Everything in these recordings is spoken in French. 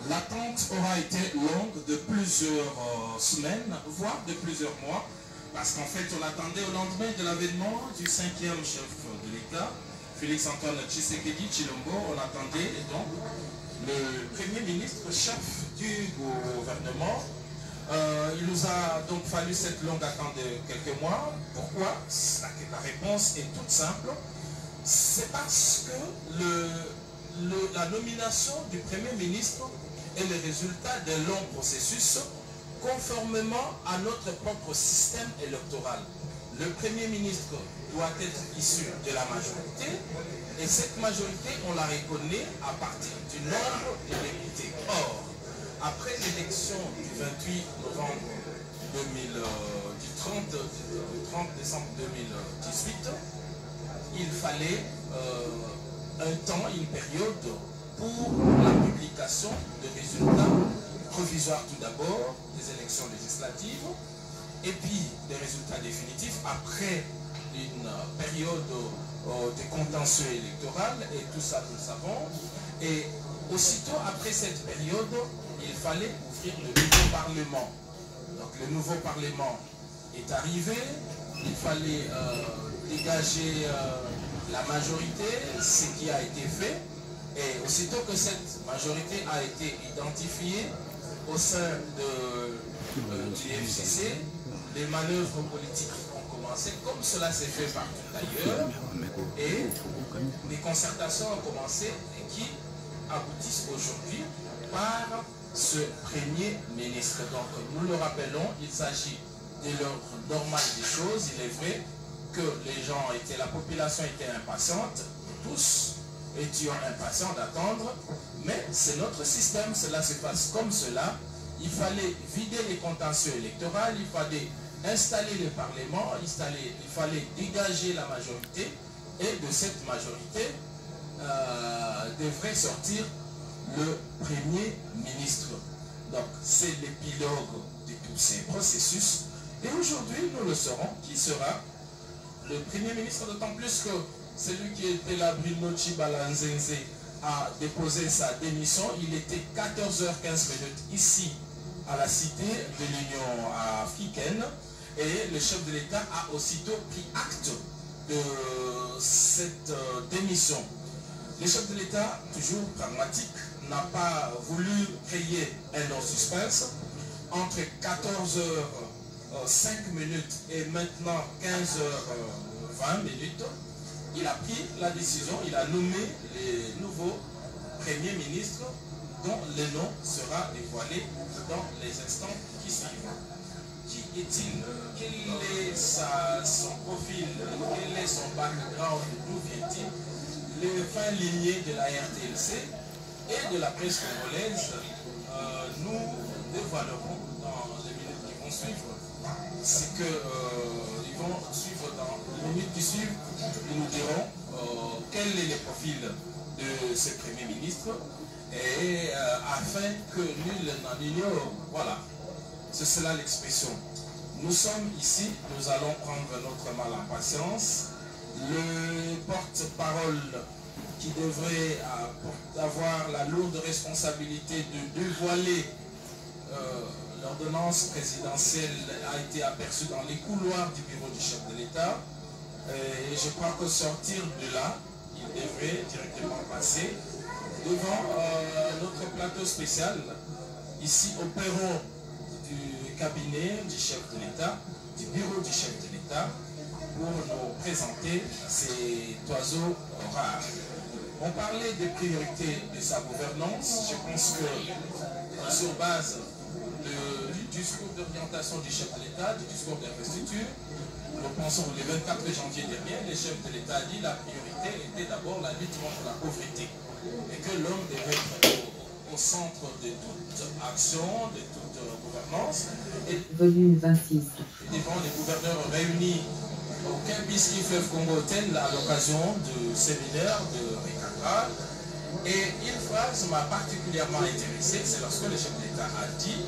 L'attente aura été longue de plusieurs semaines, voire de plusieurs mois, parce qu'en fait, on attendait au lendemain de l'avènement du 5e chef de l'État, Félix-Antoine Tshisekedi Tshilombo. On attendait donc le Premier ministre, chef du gouvernement. Il nous a donc fallu cette longue attente de quelques mois. Pourquoi? La réponse est toute simple. C'est parce que la nomination du Premier ministre est le résultat d'un long processus conformément à notre propre système électoral. Le Premier ministre doit être issu de la majorité et cette majorité, on la reconnaît à partir du nombre de députés. Or, après l'élection du 28 novembre 30 décembre 2018, il fallait un temps, une période pour la publication de résultats provisoires tout d'abord des élections législatives et puis des résultats définitifs après une période de contentieux électoral et tout ça nous le savons. Et aussitôt après cette période, il fallait ouvrir le nouveau Parlement. Donc le nouveau Parlement est arrivé, il fallait dégager la majorité, ce qui a été fait. Et aussitôt que cette majorité a été identifiée au sein du FCC, les manœuvres politiques ont commencé, comme cela s'est fait partout ailleurs, et les concertations ont commencé et qui aboutissent aujourd'hui par ce Premier ministre. Donc nous le rappelons, il s'agit de l'ordre normal des choses. Il est vrai que la population était impatiente, tous étions impatients d'attendre, mais c'est notre système, cela se passe comme cela. Il fallait vider les contentieux électoraux, il fallait installer le Parlement, il fallait dégager la majorité, et de cette majorité devrait sortir le Premier ministre. Donc c'est l'épilogue de tous ces processus. Et aujourd'hui, nous le saurons qui sera le Premier ministre, d'autant plus que celui qui était là, Bruno Chibalanzenze, a déposé sa démission. Il était 14h15 ici à la cité de l'Union africaine et le chef de l'État a aussitôt pris acte de cette démission. Le chef de l'État, toujours pragmatique, n'a pas voulu créer un long suspense. Entre 14h05 et maintenant 15h20, il a pris la décision, il a nommé les nouveaux premiers ministres dont le nom sera dévoilé dans les instants qui suivent. Qui est-il? Quel est son profil? Quel est son background? D'où vient-il? Les fins lignées de la RTLC et de la presse congolaise, nous dévoilerons dans les minutes qui vont suivre. C'est que ils vont suivre dans les minutes qui suivent, ils nous diront quel est le profil de ce Premier ministre et afin que nul n'en ignore. Voilà, c'est cela l'expression. Nous sommes ici, nous allons prendre notre mal en patience. Le porte-parole qui devrait avoir la lourde responsabilité de dévoiler l'ordonnance présidentielle a été aperçue dans les couloirs du bureau du chef de l'État. Et je crois que sortir de là, il devrait directement passer devant notre plateau spécial, ici au perron du cabinet du chef de l'État, du bureau du chef de l'État, pour nous présenter ces oiseaux rares. On parlait des priorités de sa gouvernance. Je pense que sur base du discours d'orientation du chef de l'État, du discours d'investiture, nous pensons le 24 janvier dernier, le chef de l'État a dit que la priorité était d'abord la lutte contre la pauvreté et que l'homme devait être au centre de toute action, de toute gouvernance. Et volume 26. Devant les gouverneurs réunis au Kimbisky Fleuve Congo Hotel à l'occasion du séminaire de Rekaka. Et une phrase m'a particulièrement intéressé, c'est lorsque le chef de l'État a dit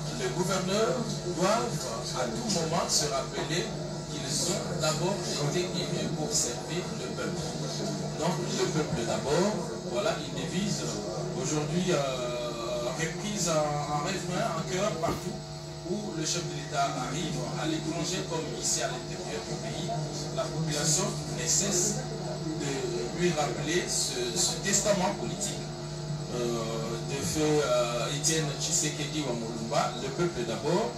que les gouverneurs doivent à tout moment se rappeler qu'ils ont d'abord été élus pour servir le peuple. Donc le peuple d'abord, voilà une devise aujourd'hui reprise en refrain, en chœur, partout où le chef de l'État arrive, à l'étranger comme ici à l'intérieur du pays. La population ne cesse de lui rappeler ce testament politique de feu Étienne Tshisekedi Wamulumba, le peuple d'abord.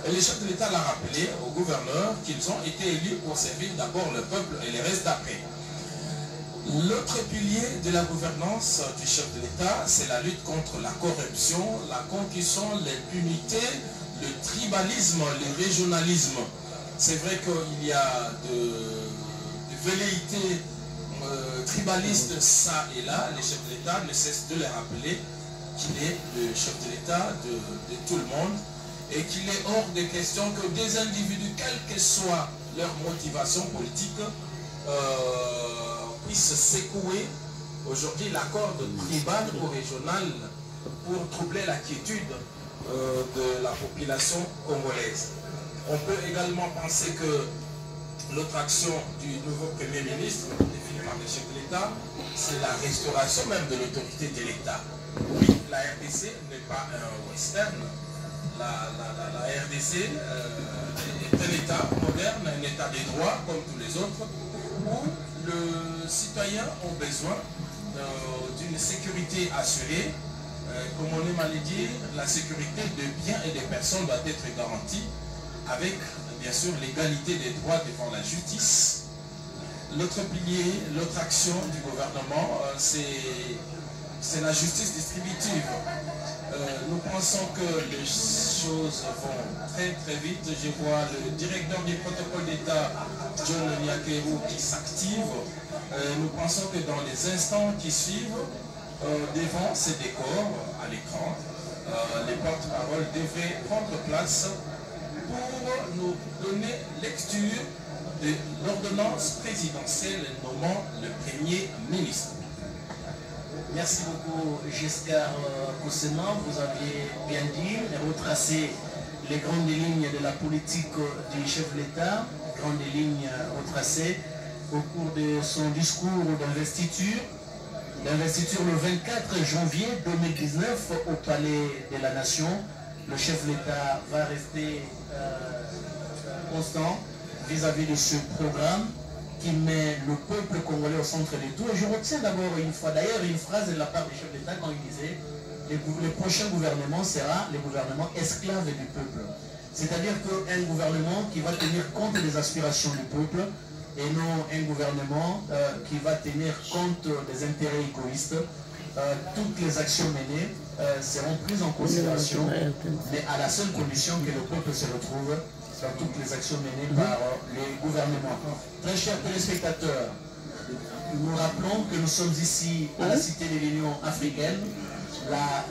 Et le chef de l'État l'a rappelé aux gouverneurs qu'ils ont été élus pour servir d'abord le peuple et le reste après. L'autre pilier de la gouvernance du chef de l'État, c'est la lutte contre la corruption, la concussion, l'impunité, le tribalisme, le régionalisme. C'est vrai qu'il y a de velléités tribalistes ça et là. Le chef de l'État ne cesse de les rappeler qu'il est le chef de l'État de tout le monde et qu'il est hors de question que des individus, quelle que soit leur motivation politique, puissent secouer aujourd'hui la corde tribale ou régionale pour troubler la quiétude de la population congolaise. On peut également penser que l'autre action du nouveau Premier ministre, défini par le chef de l'État, c'est la restauration même de l'autorité de l'État. Oui, la RDC n'est pas un western. La RDC est un État moderne, un État des droits comme tous les autres, où les citoyens ont besoin d'une sécurité assurée. Comme on aime à le dire, la sécurité des biens et des personnes doit être garantie avec, bien sûr, l'égalité des droits devant la justice. L'autre pilier, l'autre action du gouvernement, c'est la justice distributive. Nous pensons que les choses vont très très vite. Je vois le directeur du protocole d'État, John Nyakeru, qui s'active. Nous pensons que dans les instants qui suivent, devant ces décors à l'écran, les porte-paroles devraient prendre place pour nous donner lecture de l'ordonnance présidentielle nommant le Premier ministre. Merci beaucoup, Giscard Koussema. Vous aviez bien dit et retracé les grandes lignes de la politique du chef de l'État, grandes lignes retracées au cours de son discours d'investiture. L'investiture le 24 janvier 2019 au Palais de la Nation. Le chef de l'État va rester constant vis-à-vis de ce programme qui met le peuple congolais au centre de tout. Et je retiens d'abord une phrase de la part du chef d'État quand il disait le prochain gouvernement sera le gouvernement esclave du peuple. C'est-à-dire qu'un gouvernement qui va tenir compte des aspirations du peuple et non un gouvernement qui va tenir compte des intérêts égoïstes. Toutes les actions menées seront prises en considération, mais à la seule condition que le peuple se retrouve dans toutes les actions menées par les gouvernements. Très chers téléspectateurs, nous rappelons que nous sommes ici à la Cité de l'Union africaine.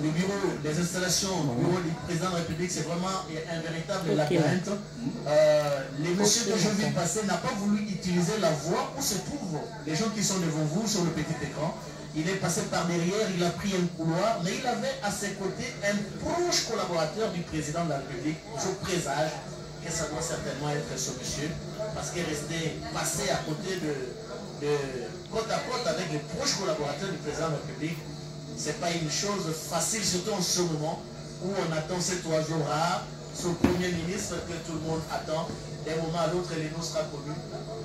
Le bureau, les installations, le bureau du président de la République, c'est vraiment un véritable labyrinthe. Les messieurs que je vis passer n'a pas voulu utiliser la voie où se trouvent les gens qui sont devant vous sur le petit écran. Il est passé par derrière, il a pris un couloir, mais il avait à ses côtés un proche collaborateur du président de la République. Je présage que ça doit certainement être ce monsieur, parce qu'il est resté passé à côté de côte à côte avec les proches collaborateurs du président de la République. Ce n'est pas une chose facile, surtout en ce moment où on attend cet oiseau rare, ce Premier ministre que tout le monde attend. D'un moment à l'autre, le nom sera connu.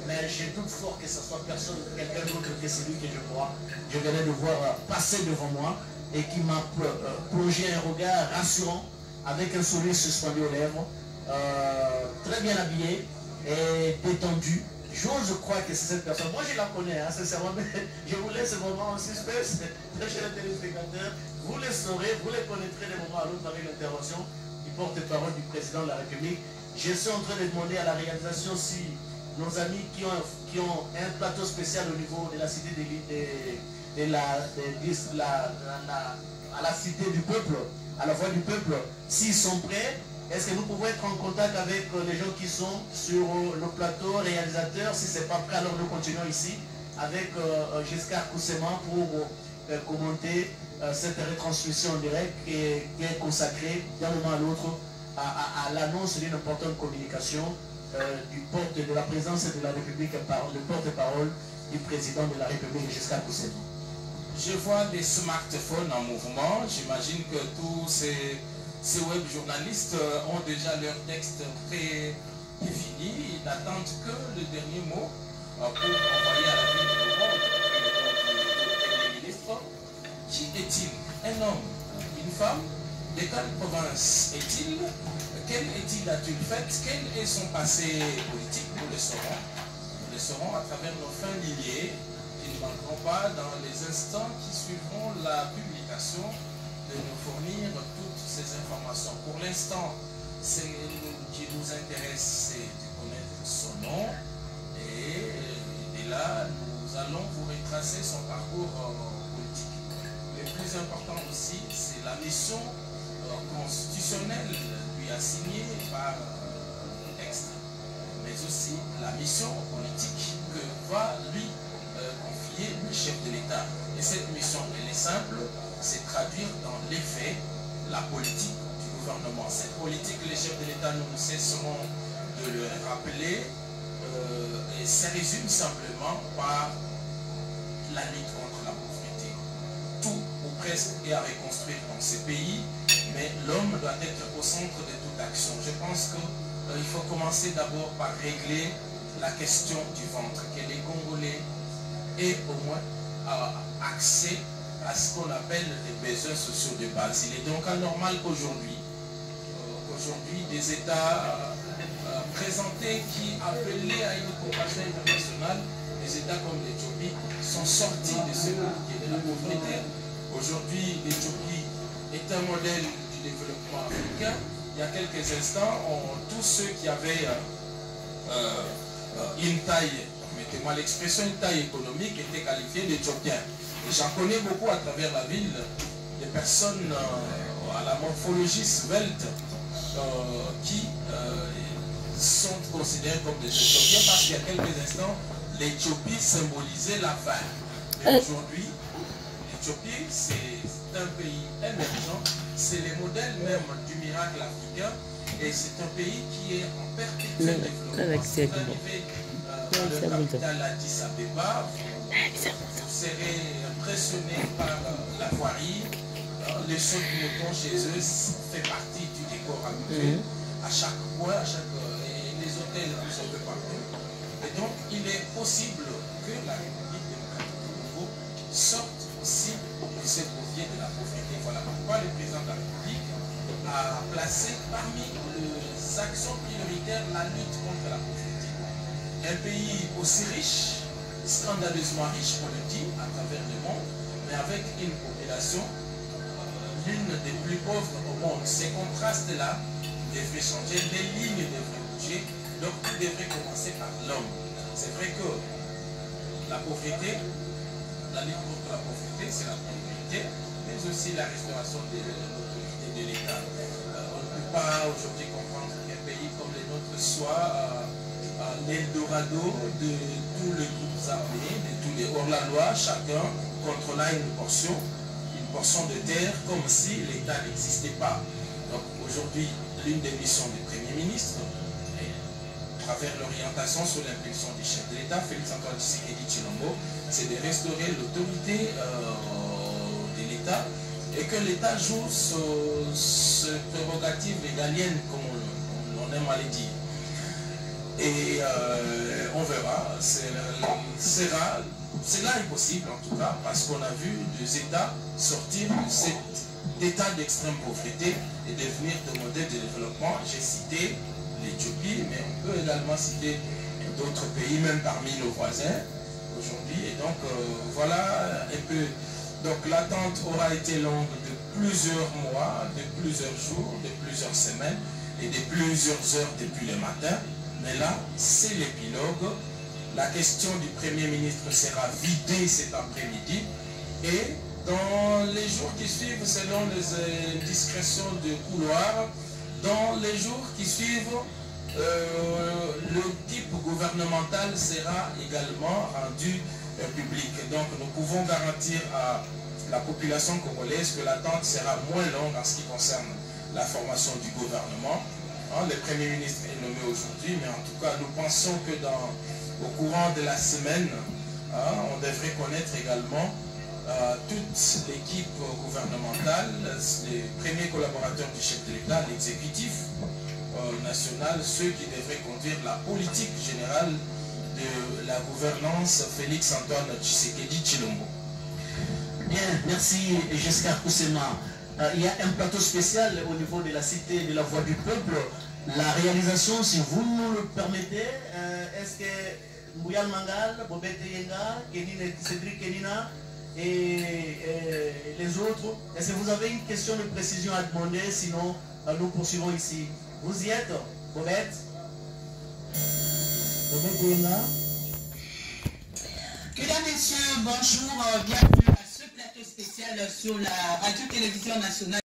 Mais je doute fort que ce soit personne, quelqu'un d'autre que celui que je venais de voir passer devant moi et qui m'a plongé un regard rassurant avec un sourire suspendu aux lèvres, très bien habillé et détendu. J'ose croire que c'est cette personne. Moi, je la connais, hein, sincèrement, mais je vous laisse ce moment en suspense. Très chers téléspectateurs, vous les saurez, vous les connaîtrez d'un moment à l'autre avec l'intervention du porte-parole du président de la République. Je suis en train de demander à la réalisation si nos amis qui ont un plateau spécial au niveau de la cité à la cité du peuple, à la voix du peuple, s'ils sont prêts. Est-ce que nous pouvons être en contact avec les gens qui sont sur le plateau, réalisateurs? Si ce n'est pas prêt, alors nous continuons ici avec Giscard Koussema pour commenter cette retransmission en direct qui est consacrée d'un moment à l'autre à l'annonce d'une importante communication de la présidence de la République par le porte-parole du président de la République, Giscard Koussema. Je vois des smartphones en mouvement. J'imagine que tous ces web journalistes ont déjà leur texte prédéfini. Ils n'attendent que le dernier mot pour envoyer à la ville du monde le Premier ministre. Qui est-il? Un homme? Une femme? De quelle province est-il? Quelle étude a-t-il fait? Quel est son passé politique? Nous le saurons. Nous le saurons à travers nos fins lignées. Ils ne manqueront pas dans les instants qui suivront la publication de nous fournir toutes ces informations. Pour l'instant, ce qui nous intéresse, c'est de connaître son nom et là, nous allons vous retracer son parcours politique. Le plus important aussi, c'est la mission constitutionnelle lui assignée par le texte, mais aussi la mission politique que va lui confier le chef de l'État. Et cette mission, elle est simple, c'est traduire dans les faits la politique du gouvernement. Cette politique, les chefs de l'État, nous ne cesserons de le rappeler, et ça résume simplement par la lutte contre la pauvreté. Tout ou presque est à reconstruire dans ces pays, mais l'homme doit être au centre de toute action. Je pense qu'il faut commencer d'abord par régler la question du ventre, que les Congolais aient au moins accès à ce qu'on appelle les besoins sociaux de base. Il est donc anormal qu'aujourd'hui, des États présentés qui appelaient à une coopération internationale, des États comme l'Éthiopie, sont sortis de ce qui est de la pauvreté. Aujourd'hui, l'Éthiopie est un modèle du développement africain. Il y a quelques instants, tous ceux qui avaient une taille, mettez-moi l'expression, une taille économique, étaient qualifiés d'Éthiopiens. Et j'en connais beaucoup à travers la ville, des personnes à la morphologie svelte qui sont considérés comme des Éthiopiens parce qu'il y a quelques instants, l'Éthiopie symbolisait la faim. Mais aujourd'hui, l'Éthiopie, c'est un pays émergent, c'est le modèle même du miracle africain et c'est un pays qui est en perpétuel développement. C'est arrivé dans le capital Addis Abeba, vous serez impressionné par la voirie, les sauts de mouton chez eux fait partie du décor habituel. À chaque coin, les hôtels sont un peu partout. Et donc, il est possible que la République démocratique du Congo sorte aussi de cette bourbier de la pauvreté. Voilà pourquoi le président de la République a placé parmi les actions prioritaires la lutte contre la pauvreté. Un pays aussi riche, scandaleusement riche, on le dit, à travers le monde, mais avec une population l'une des plus pauvres au monde. Ces contrastes-là devraient changer, les lignes devraient bouger, donc tout devrait commencer par l'homme. C'est vrai que la pauvreté, la lutte contre la pauvreté, c'est la priorité, mais aussi la restauration de l'autorité de l'État. On ne peut pas aujourd'hui comprendre qu'un pays comme le nôtre soit l'Eldorado de tous les groupes armés, de tous les hors-la-loi, chacun contrôlant une portion de terre comme si l'État n'existait pas. Donc aujourd'hui, l'une des missions du Premier ministre, à travers l'orientation sur l'impulsion du chef de l'État, Félix-Antoine Tshisekedi Tshilombo, c'est de restaurer l'autorité de l'État et que l'État joue ce prérogative régalienne, comme on aime à le dire. Et on verra, cela est possible en tout cas, parce qu'on a vu des États sortir de cet état d'extrême pauvreté et devenir des modèles de développement. J'ai cité l'Éthiopie, mais on peut également citer d'autres pays, même parmi nos voisins aujourd'hui. Et donc voilà un peu. Donc l'attente aura été longue de plusieurs mois, de plusieurs jours, de plusieurs semaines et de plusieurs heures depuis le matin. Mais là, c'est l'épilogue. La question du Premier ministre sera vidée cet après-midi. Et dans les jours qui suivent, selon les indiscrétions de couloir, dans les jours qui suivent, le type gouvernemental sera également rendu public. Donc nous pouvons garantir à la population congolaise que l'attente sera moins longue en ce qui concerne la formation du gouvernement. Le Premier ministre est nommé aujourd'hui, mais en tout cas, nous pensons que au courant de la semaine, on devrait connaître également toute l'équipe gouvernementale, les premiers collaborateurs du chef de l'État, l'exécutif national, ceux qui devraient conduire la politique générale de la gouvernance, Félix Antoine Tshisekedi Tshilombo. Bien, merci Giscard Koussema. Il y a un plateau spécial au niveau de la cité de la Voix du Peuple. La réalisation, si vous nous le permettez, est-ce que Mouyal Mangal, Bobette Yenga, Cédric Kenina et les autres, est-ce que vous avez une question de précision à demander? Sinon, nous poursuivons ici. Vous y êtes, Bobette? Bobette Yenga. Mesdames, Messieurs, bonjour, bienvenue à ce plateau spécial sur la Radio-Télévision Nationale.